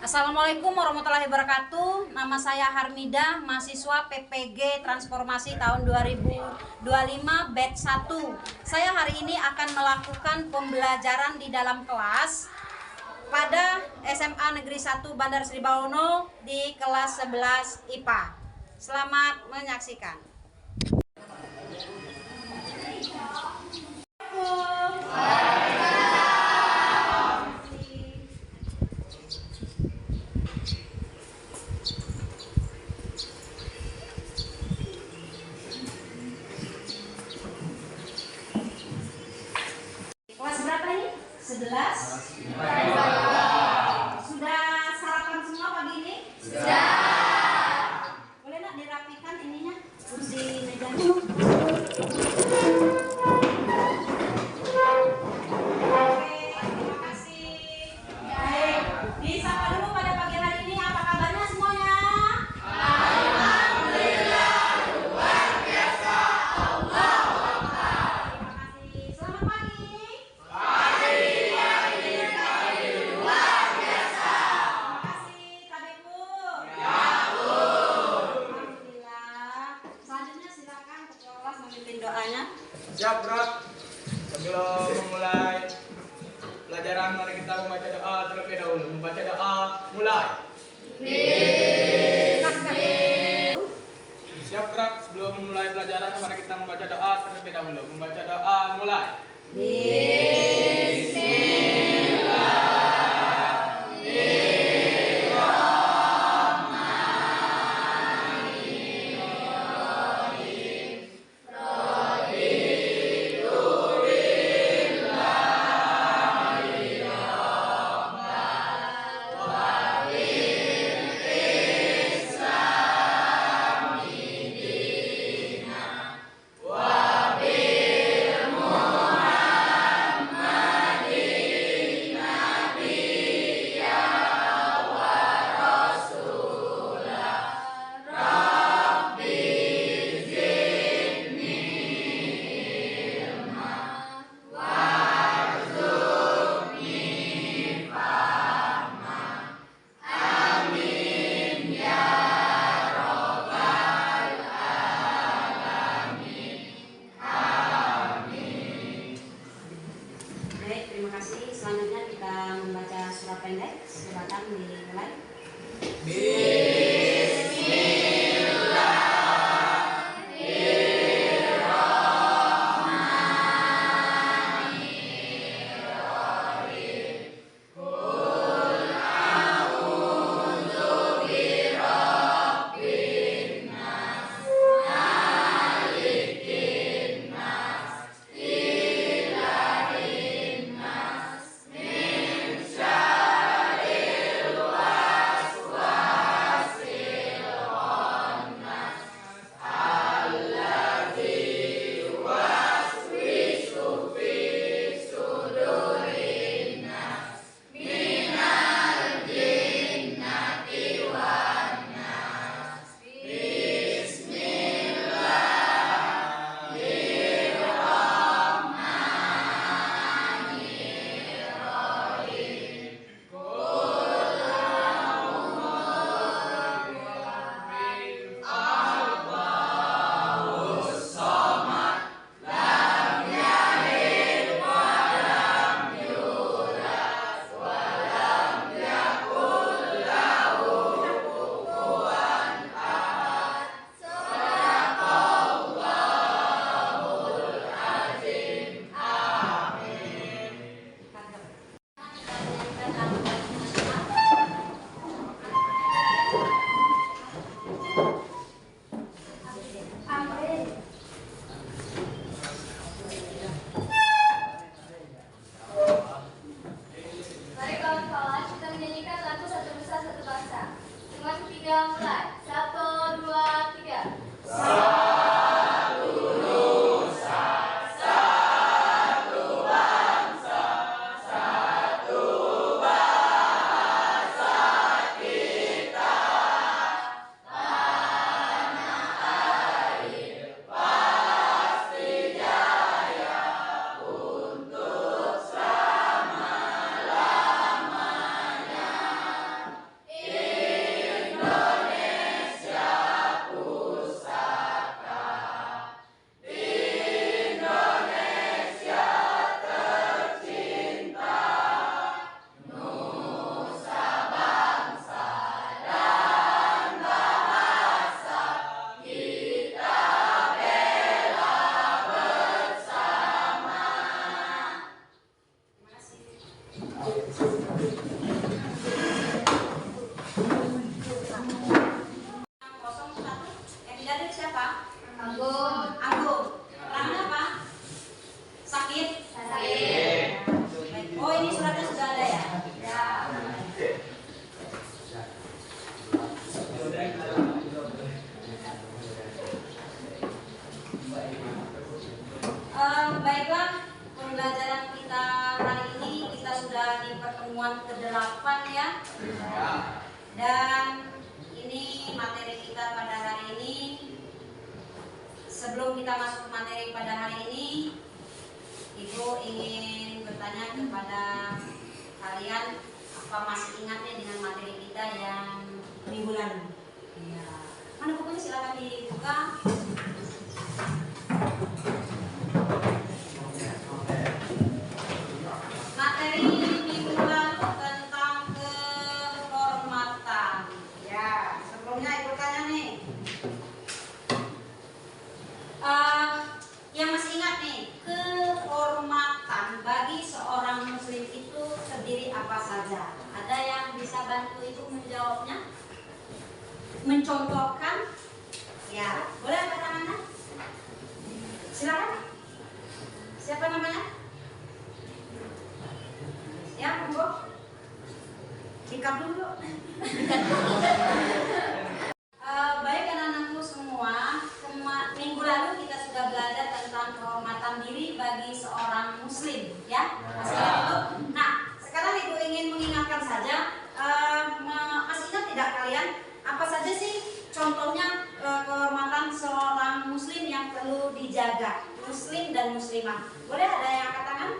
Assalamualaikum warahmatullahi wabarakatuh. Nama saya Harmida, mahasiswa PPG Transformasi tahun 2025 batch 1. Saya hari ini akan melakukan pembelajaran di dalam kelas pada SMA Negeri 1 Bandar Sri Bawono di kelas 11 IPA. Selamat menyaksikan. Kelas berapa ini? 11? Sudah sarapan semua pagi ini? Sudah. Boleh nak dirapikan ininya? Kursi mejanya. Oke, terima kasih. Baik, disapa dulu pada pagi hari ini. Apa kabarnya semuanya? Alhamdulillah, luar biasa. Allah Akbar. Terima kasih. Selamat pagi. Doanya. Siap, Bro. Sebelum memulai pelajaran, mari kita membaca doa terlebih dahulu. Membaca doa, mulai. Siap, Bro. Sebelum memulai pelajaran, mari kita membaca doa terlebih dahulu. Membaca doa, mulai. Baik, terima kasih. Selanjutnya kita membaca surat pendek. Silakan dimulai. Dan ini materi kita pada hari ini. Sebelum kita masuk materi pada hari ini, Ibu ingin bertanya kepada kalian, apa masih ingatnya dengan materi kita yang minggu lalu? Iya. Mana bukunya, silakan dibuka. Materi minggu lalu tentang kehormatan. Ya, sebelumnya Ibu tanya nih. Yang masih ingat nih, kehormatan bagi seorang muslim itu terdiri apa saja? Ada yang bisa bantu Ibu menjawabnya? Mencontohkan? Ya, boleh angkat tangannya? Silakan. Siapa namanya? Ya, monggo. Dikap dulu. Baik anak-anakku semua, minggu lalu kita sudah belajar tentang kehormatan diri bagi seorang muslim, ya? Masih ingat itu? Nah, sekarang Ibu ingin mengingatkan saja, masih ingat tidak kalian? Apa saja sih contohnya kehormatan seorang muslim yang perlu dijaga? Muslim dan muslimah. Boleh ada yang angkat tangan?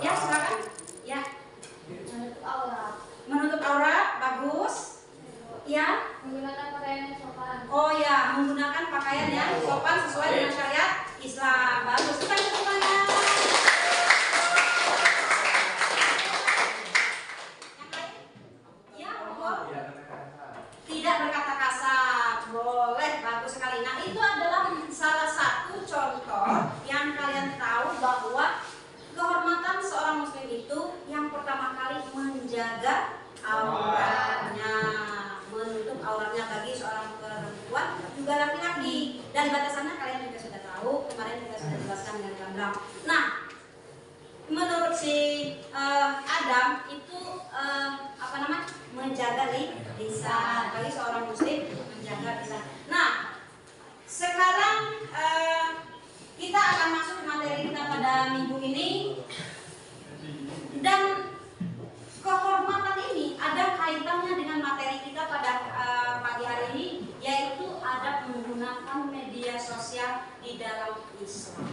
Ya, silakan. Ya. Menutup aurat. Menutup aurat, bagus. Ya. Menggunakan pakaian yang sopan. Oh ya, menggunakan pakaian yang sopan sesuai dengan syariat Islam. Bagus. Kita tepuk tangan. Yang lain? Ya, monggo. Tidak berkata kasar. Boleh, bagus sekali. Nah, itu adalah salah satu contoh yang kalian tahu bahwa kehormatan seorang muslim itu yang pertama kali menjaga auratnya, menutup auratnya bagi seorang perempuan juga laki-laki, dan batasannya kalian juga sudah tahu, kemarin kita sudah jelaskan dengan gamblang. Nah, menurut si Adam itu apa namanya, menjaga lisan, bagi seorang muslim menjaga lisan. Nah, sekarang kita akan masuk ke materi kita pada minggu ini, dan kehormatan ini ada kaitannya dengan materi kita pada pagi hari ini, yaitu adab menggunakan media sosial di dalam Islam.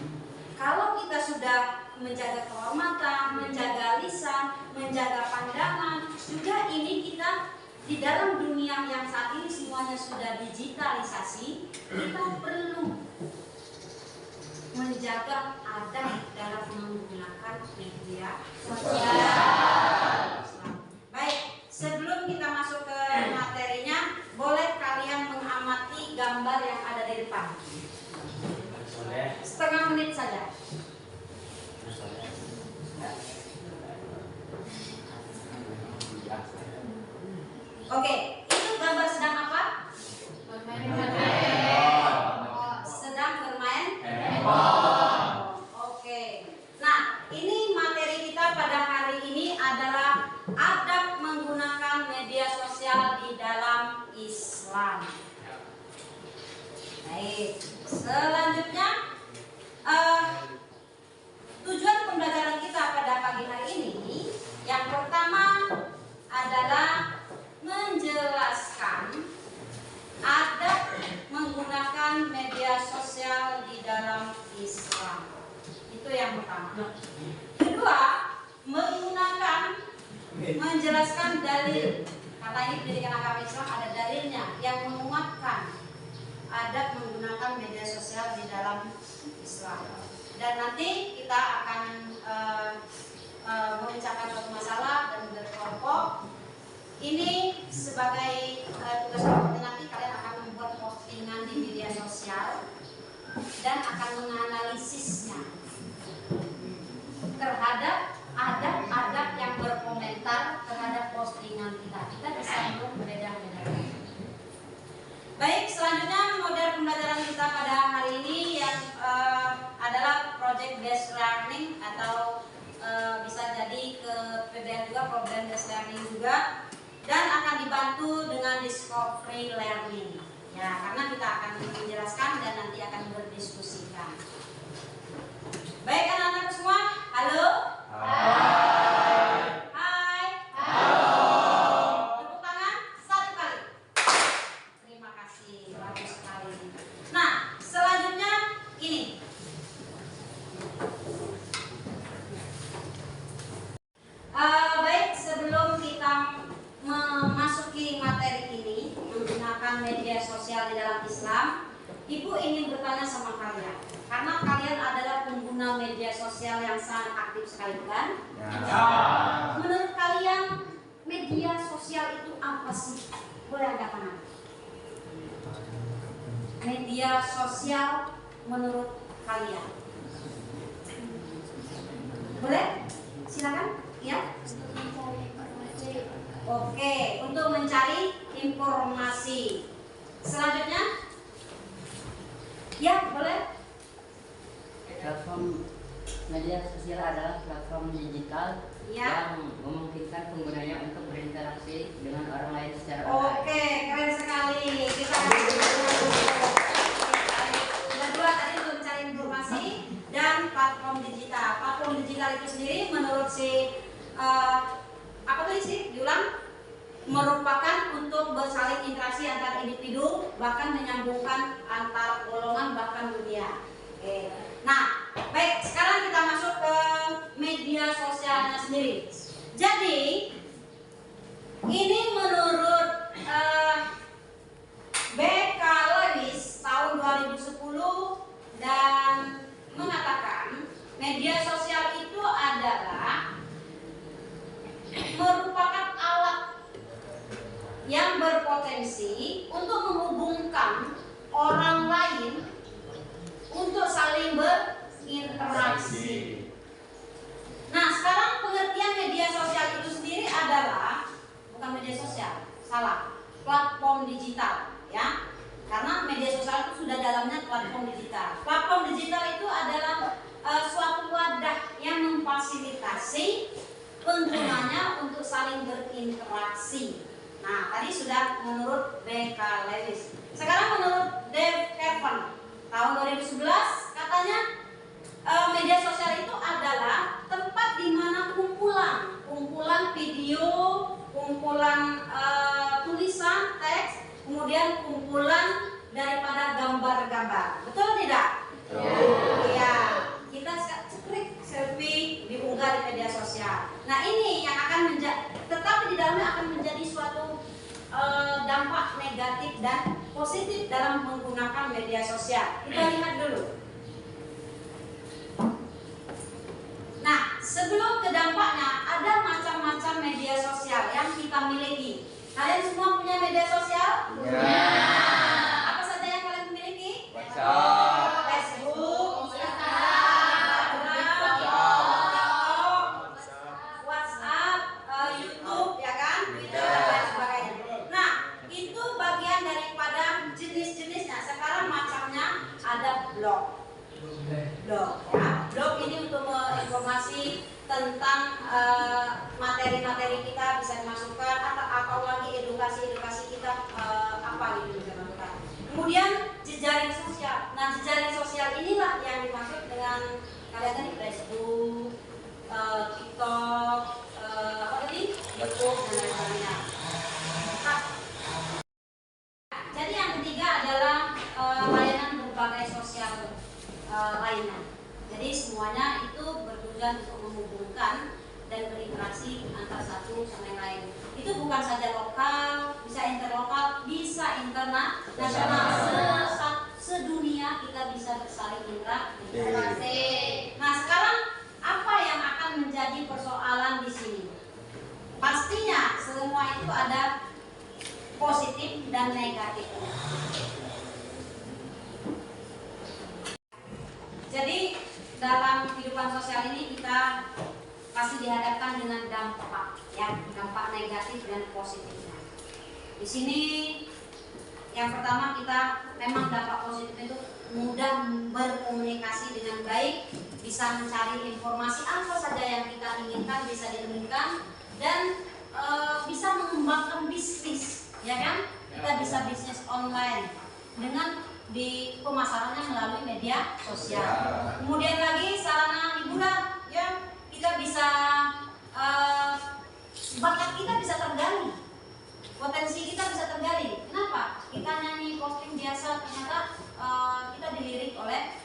Kalau kita sudah menjaga kehormatan, menjaga lisan, menjaga pandangan, juga ini kita di dalam dunia yang saat ini semuanya sudah digitalisasi, kita perlu menjaga adab dalam menggunakan media sosial. Baik, sebelum kita masuk ke materinya, boleh kalian mengamati gambar yang ada di depan. Setengah menit saja. Oke, itu gambar sedang apa? Sedang bermain handphone. Oke. Nah, ini materi kita pada hari ini adalah adab menggunakan media sosial di dalam Islam. Baik. Selanjutnya, tujuan pembelajaran kita pada pagi hari ini, yang pertama adalah menjelaskan adab menggunakan media sosial di dalam Islam. Itu yang pertama. Kedua, menjelaskan dalil. Kata ini pendidikan agama Islam ada dalilnya yang menguatkan adab menggunakan media sosial di dalam Islam. Dan nanti kita akan memecahkan suatu masalah dan berkelompok. Ini sebagai tugas kelompok, nanti kalian akan membuat postingan di media sosial dan akan menganalisisnya terhadap adab-adab yang berkomentar terhadap postingan kita. Kita bisa berbeda-beda. Baik, selanjutnya model pembelajaran kita pada hari ini yang adalah project based learning, atau bisa jadi ke PBL juga, problem based learning juga, dan akan dibantu dengan discovery learning. Ya, karena kita akan menjelaskan dan nanti akan berdiskusikan. Baik anak-anak semua, halo. Hai. Hai. Halo. pengguna media sosial yang sangat aktif sekali, bukan? Ya. Menurut kalian media sosial itu apa sih? Boleh angkat tangan. Media sosial menurut kalian? Boleh? Silakan. Ya. Mencari informasi. Oke, untuk mencari informasi. Selanjutnya? Ya, boleh. Platform media sosial adalah platform digital Ya. yang memungkinkan penggunanya untuk berinteraksi dengan orang lain secara online. Oke, keren sekali. Kita kasih kedua tadi untuk mencari informasi dan platform digital. Platform digital itu sendiri menurut apa tuh sih? Diulang. Merupakan untuk bersaling interaksi antar individu, bahkan menyambungkan antar golongan bahkan dunia. Oke. Nah, baik, sekarang kita masuk ke media sosialnya sendiri. Jadi, ini menurut B.K. Lewis tahun 2010 dan mengatakan media sosial itu adalah merupakan alat yang berpotensi untuk menghubungkan orang lain untuk saling berinteraksi. Nah, sekarang pengertian media sosial itu sendiri adalah bukan media sosial, salah, platform digital, ya. Karena media sosial itu sudah dalamnya platform digital. Platform digital itu adalah suatu wadah yang memfasilitasi penggunanya untuk saling berinteraksi. Nah, tadi sudah menurut B.K. Lewis. Sekarang menurut Dave Kevin tahun 2011 katanya media sosial itu adalah tempat di mana kumpulan video, kumpulan tulisan, teks, kemudian kumpulan daripada gambar-gambar. Betul tidak? Iya. Kita cekrik selfie diunggah di media sosial. Nah, ini yang akan tetapi di dalamnya akan menjadi suatu dampak negatif dan positif dalam menggunakan media sosial. Kita lihat dulu. Nah, sebelum ke dampaknya, ada macam-macam media sosial yang kita miliki. Kalian semua punya media sosial? Ya. Apa saja yang kalian miliki? WhatsApp. Facebook, WhatsApp, YouTube, ya kan? Twitter dan lain sebagainya. Nah, itu bagian daripada jenis-jenisnya. Sekarang macamnya ada blog. Blog ini untuk menginformasi tentang materi-materi kita bisa dimasukkan atau lagi edukasi kita apa gitu bisa dimasukkan. Kemudian jejaring sosial. Nah, jejaring sosial inilah yang dimaksud dengan kalian tadi Facebook, TikTok, apa tadi? YouTube dan lain sebagainya. Nah, jadi yang ketiga adalah layanan berbagai sosial lainnya. Jadi semuanya itu bertujuan untuk menghubungkan dan berinteraksi antara satu sama yang lain. Itu bukan saja lokal, bisa interlokal, bisa internasional, sedunia kita bisa bersaling interaksi. Nah, sekarang apa yang akan menjadi persoalan di sini? Pastinya semua itu ada positif dan negatifnya. Jadi dalam kehidupan sosial ini kita pasti dihadapkan dengan dampak, ya, dampak negatif dan positifnya. Di sini yang pertama kita memang dampak positif itu mudah berkomunikasi dengan baik, bisa mencari informasi apa saja yang kita inginkan bisa ditemukan dan bisa mengembangkan bisnis, ya kan? Kita bisa bisnis online dengan di pemasarannya melalui media sosial. Kemudian lagi sarana hiburan, ya, kita bisa bakat kita bisa tergali, potensi kita bisa tergali. Kenapa? Kita nyanyi posting biasa, ternyata kita dilirik oleh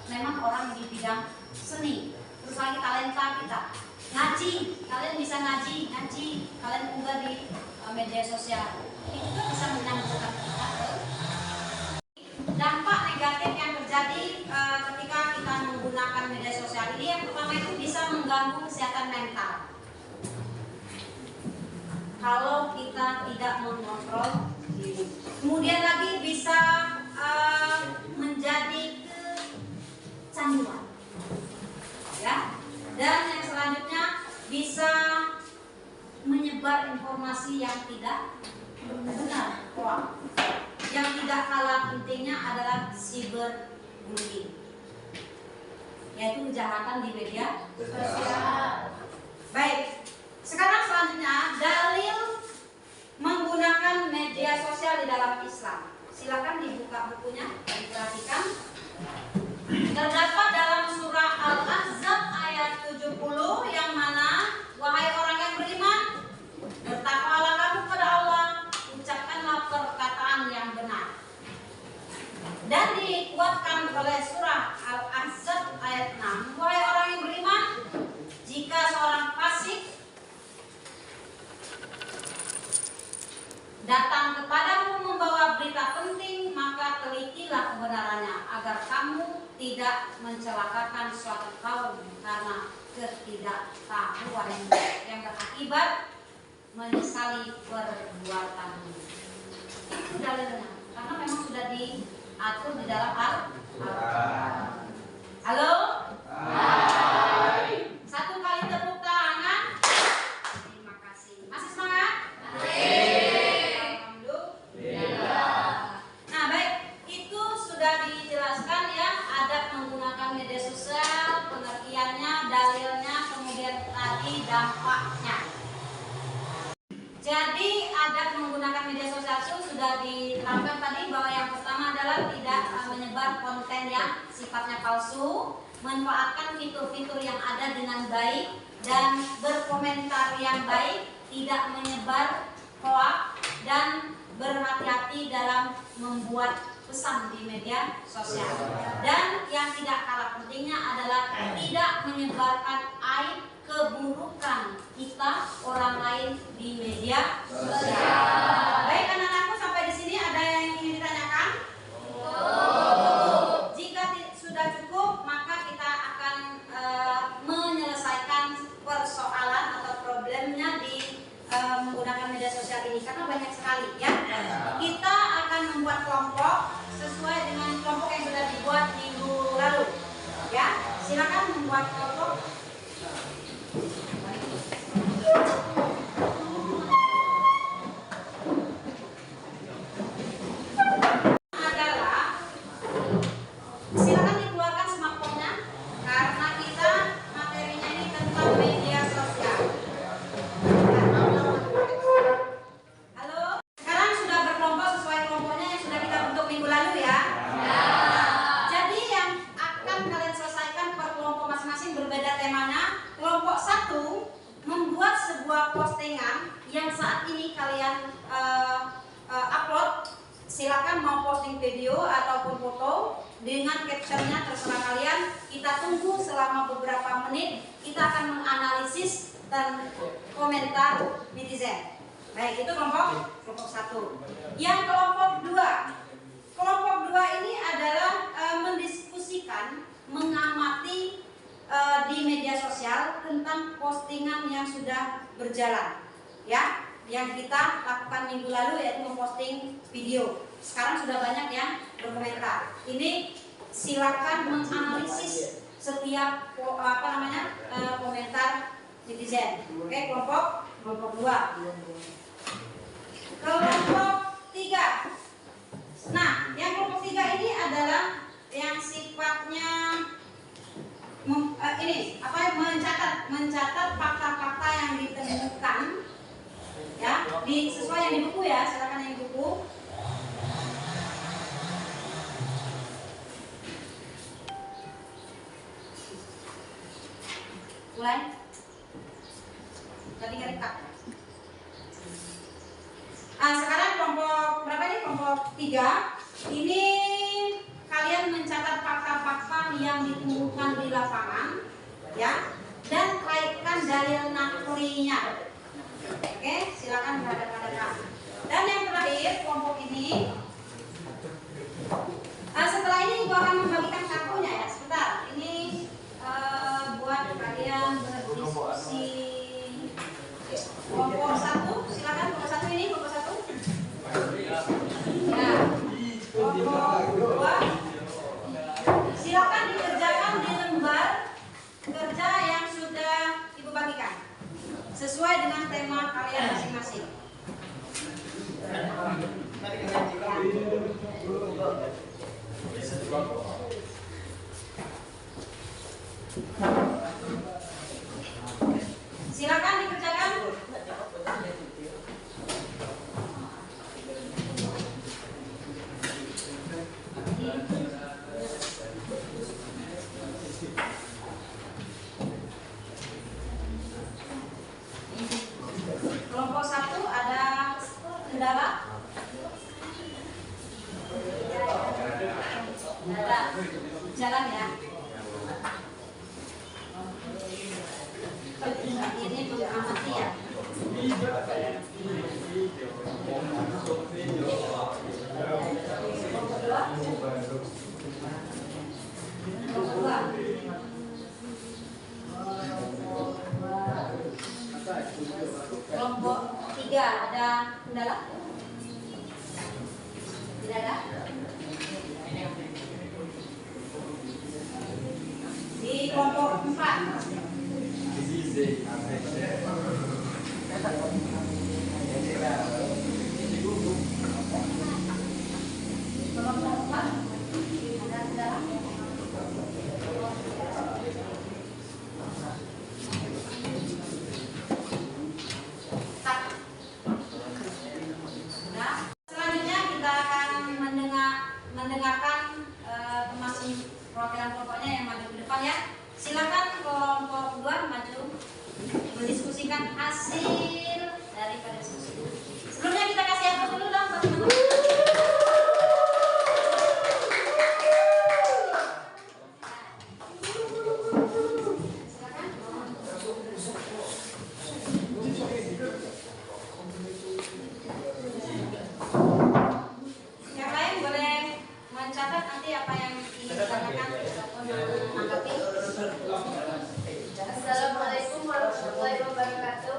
memang orang di bidang seni. Terus lagi talenta kita, ngaji, kalian bisa ngaji, kalian unggah di media sosial. Itu kan bisa menyambungkan kita ke dampak negatif yang terjadi ketika kita menggunakan kesehatan mental. Kalau kita tidak mengontrol diri, kemudian lagi bisa menjadi kecanduan, ya. Dan yang selanjutnya bisa menyebar informasi yang tidak benar, hoax. Yang tidak kalah pentingnya adalah cyberbullying, yaitu kejahatan di media sosial. Baik, sekarang selanjutnya dalil menggunakan media sosial di dalam Islam. Silakan dibuka bukunya, diperhatikan. Terdapat dalam surah Al-Ahzab ayat 70 yang mana, wahai orang yang beriman, bertakwalah kamu kepada Allah, ucapkanlah perkataan yang benar. Dan dikuatkan oleh surah Al-Ahzab ayat 6, wahai orang yang beriman, jika seorang fasik datang kepadamu membawa berita penting, maka telitilah kebenarannya agar kamu tidak mencelakakan suatu kaum karena ketidaktahuan yang berakibat menyesali perbuatanmu. Itu dalilnya, karena memang sudah diatur di dalam Al-Quran. Halo? Hai. Satu kali tepuk tangan. Terima kasih. Masih semangat? Nah, baik, itu sudah dijelaskan ya, adab menggunakan media sosial, pengertiannya, dalilnya, kemudian tadi dampaknya. Jadi adab menggunakan media sosial itu sudah diterangkan tadi, bahwa yang pertama adalah tidak menyebar konten yang sifatnya palsu, manfaatkan fitur-fitur yang ada dengan baik, dan berkomentar yang baik, tidak menyebar hoax, dan berhati-hati dalam membuat pesan di media sosial. Dan yang tidak kalah pentingnya adalah tidak menyebarkan aib keburukan kita orang lain di media sosial. Baik anak-anakku, sampai di sini ada yang ingin ditanyakan? Jika sudah cukup, maka kita akan menyelesaikan persoalan atau problemnya di menggunakan media sosial ini, karena banyak sekali ya. Kita akan membuat kelompok sesuai dengan kelompok yang sudah dibuat minggu lalu ya. Silakan membuat kelompok. Adalah silakan dikeluarkan smartphone-nya, karena kita materinya ini tentang media sosial. Halo, sekarang sudah berkelompok sesuai kelompoknya yang sudah kita bentuk minggu lalu ya. Jadi yang akan kalian selesaikan per kelompok masing-masing berbeda temanya. Kelompok 1 membuat sebuah postingan yang saat ini kalian upload. Silakan mau posting video ataupun foto dengan captionnya, terserah kalian. Kita tunggu selama beberapa menit. Kita akan menganalisis dan komentar netizen. Baik, itu kelompok 1. Yang kelompok 2. Kelompok 2 ini adalah mendiskusikan, mengamati di media sosial tentang postingan yang sudah berjalan ya, yang kita lakukan minggu lalu, yaitu memposting video. Sekarang sudah banyak yang berkomentar. Ini silakan menganalisis setiap komentar netizen. Oke, kelompok 2. Kelompok 3. Nah, yang kelompok 3 ini adalah yang sifatnya mencatat fakta-fakta yang ditemukan ya, sesuai yang di buku ya. Silakan yang di buku. Mulai. Tadi nggak rekat. Sekarang kelompok berapa nih? Kelompok 3. Ini kalian mencatat fakta-fakta yang ditemukan di lapangan ya, dan kaitkan dalil naklinya. Oke, silakan berhadapan-hadapan. Dan yang terakhir kelompok ini, setelah ini Ibu akan membagikan kartunya ya. Sebentar, ini buat kalian berdiskusi. Kendala? Ada. Jalan ya. Ini mengamati ya. Kelompok 3 ada kendala? Tidak ada? Di kelompok 4 ada kendala? Nah, selanjutnya kita akan mendengarkan masing perwakilan kelompoknya yang maju ke depan ya. Silakan kelompok 2 maju mendiskusikan hasil daripada diskusi. Sebelumnya kita kasih aplaus dulu dong buat teman-teman. Yang lain boleh mencatat nanti apa yang ingin ditanyakan ataupun menanggapi. Assalamualaikum warahmatullahi wabarakatuh.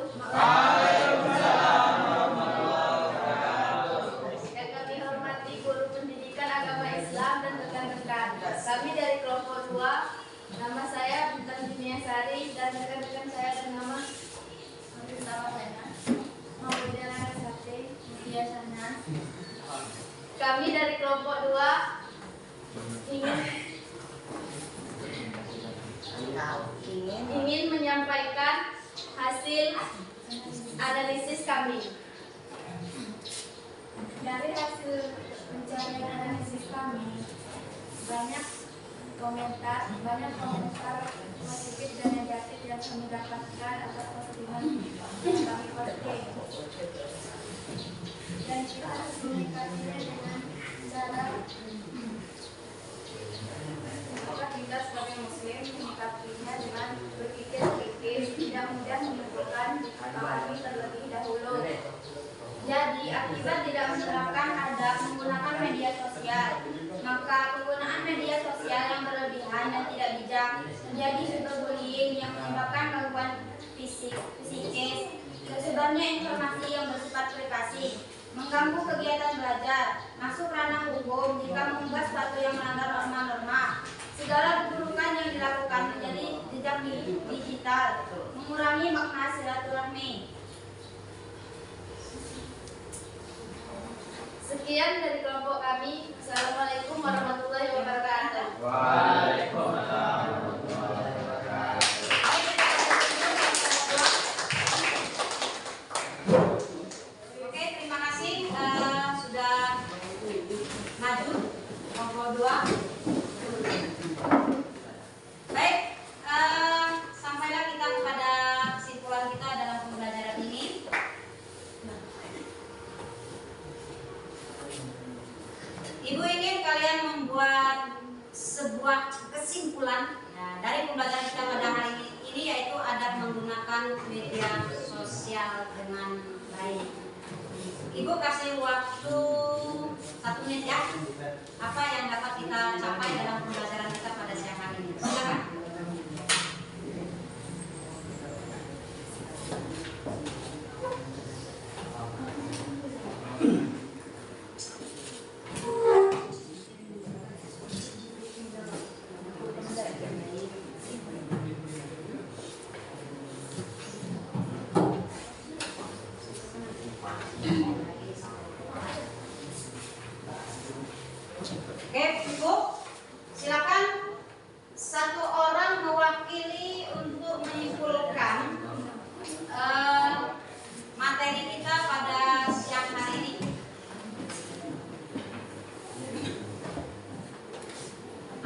Yang kami hormati guru pendidikan agama Islam dan rekan-rekan. Kami dari kelompok 2. Nama saya Bintang Dunia Sari dan rekan-rekan saya bernama Maulida Larasati biasanya. Kami dari kelompok 2 ingin menyampaikan hasil analisis kami. Dari hasil pencarian analisis kami, banyak komentar positif dan negatif yang kami dapatkan atas postingan yang kami posting. Dan kita harus menyikapinya dengan cara maka kita sebagai muslim menyikapinya dengan berpikir kritis, tidak mudah menyimpulkan atau kami terlebih dahulu. Jadi akibat tidak menerapkan adab menggunakan media sosial, maka penggunaan media sosial yang berlebihan dan tidak bijak menjadi cyberbullying yang menyebabkan gangguan psikis, tersebarnya informasi yang bersifat privasi, mengganggu kegiatan belajar, masuk ranah hukum jika mengunggah sesuatu yang melanggar norma-norma. Segala keburukan yang dilakukan menjadi jejak digital, mengurangi makna silaturahmi. Sekian dari kelompok kami. Assalamualaikum warahmatullahi wabarakatuh. Waalaikumsalam warahmatullahi wabarakatuh. Oke, terima kasih sudah maju kelompok 2. Baik, sampailah kita kepada kesimpulan kita dalam pembelajaran ini. Ibu ingin kalian membuat sebuah kesimpulan dari pembelajaran kita pada hari ini, yaitu adab menggunakan media sosial dengan baik. Ibu kasih waktu 1 menit ya. Apa yang dapat kita capai dalam pembelajaran kita pada siang hari ini? Silakan. Oke, Ibu, silakan satu orang mewakili untuk menyimpulkan materi kita pada siang hari ini.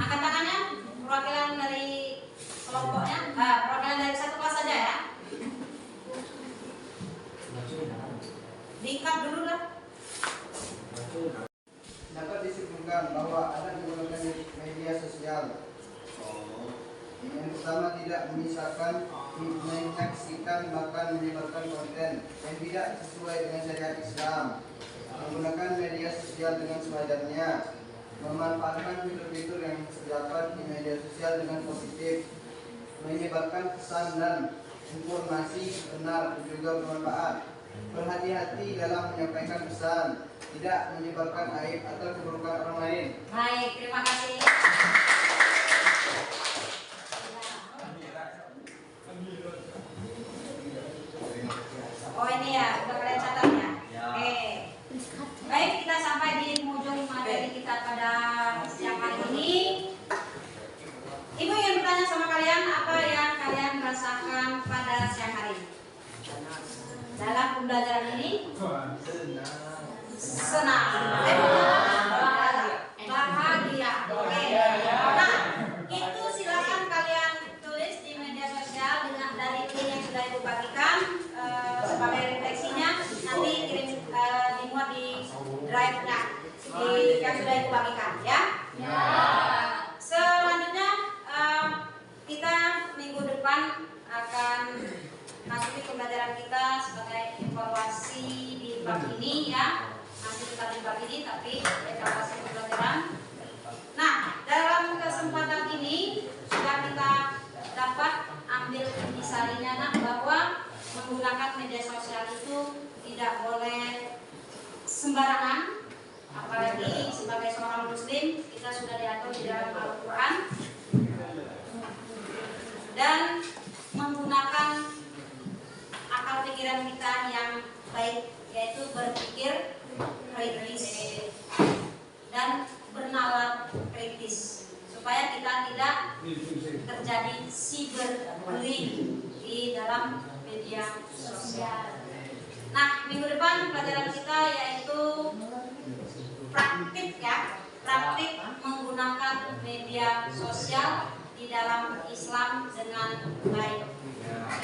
Angkat tangannya, perwakilan dari kelompoknya, perwakilan dari satu kelas saja ya. Diikat dulu lah. Dapat disimpulkan bahwa ada menggunakan media sosial. Yang pertama, tidak menyisakan, menyaksikan, bahkan menyebarkan konten yang tidak sesuai dengan syariat Islam, menggunakan media sosial dengan sewajarnya, memanfaatkan fitur-fitur yang terdapat di media sosial dengan positif, menyebarkan pesan dan informasi benar dan juga bermanfaat, berhati-hati dalam menyampaikan pesan, tidak menyebarkan aib atau keburukan orang lain. Baik, terima kasih. Oh ini ya, udah kalian catat ya? Oke. Baik, kita sampai di ujung materi kita pada siang hari ini. Ibu ingin bertanya sama kalian, apa yang kalian rasakan pada siang hari ini? Dalam pembelajaran ini? Senang. Bahagia. Oke. Nah, itu silakan kalian tulis di media sosial dengan dari link yang sudah Ibu bagikan sebagai refleksinya. Nanti kirim dimuat di drive-nya yang sudah Ibu bagikan ya. Selanjutnya kita minggu depan akan masuki pembelajaran kita sebagai evaluasi di bab ini ya. Masih kita di bab ini tapi evaluasi pembelajaran. Nah, dalam kesempatan ini sudah kita dapat ambil intisarinya nak bahwa menggunakan media sosial itu tidak boleh sembarangan, apalagi sebagai seorang muslim kita sudah diatur di dalam Al-Quran, dan menggunakan akal pikiran kita yang baik, yaitu berpikir kritis dan bernalar kritis supaya kita tidak terjadi cyberbullying di dalam media sosial. Nah, minggu depan pelajaran kita yaitu praktik ya, praktik menggunakan media sosial di dalam Islam dengan baik.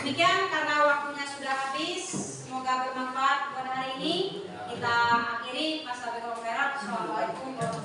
Demikian, karena waktunya sudah habis, semoga bermanfaat pada hari ini. Kita akhiri. Assalamualaikum warahmatullahi wabarakatuh.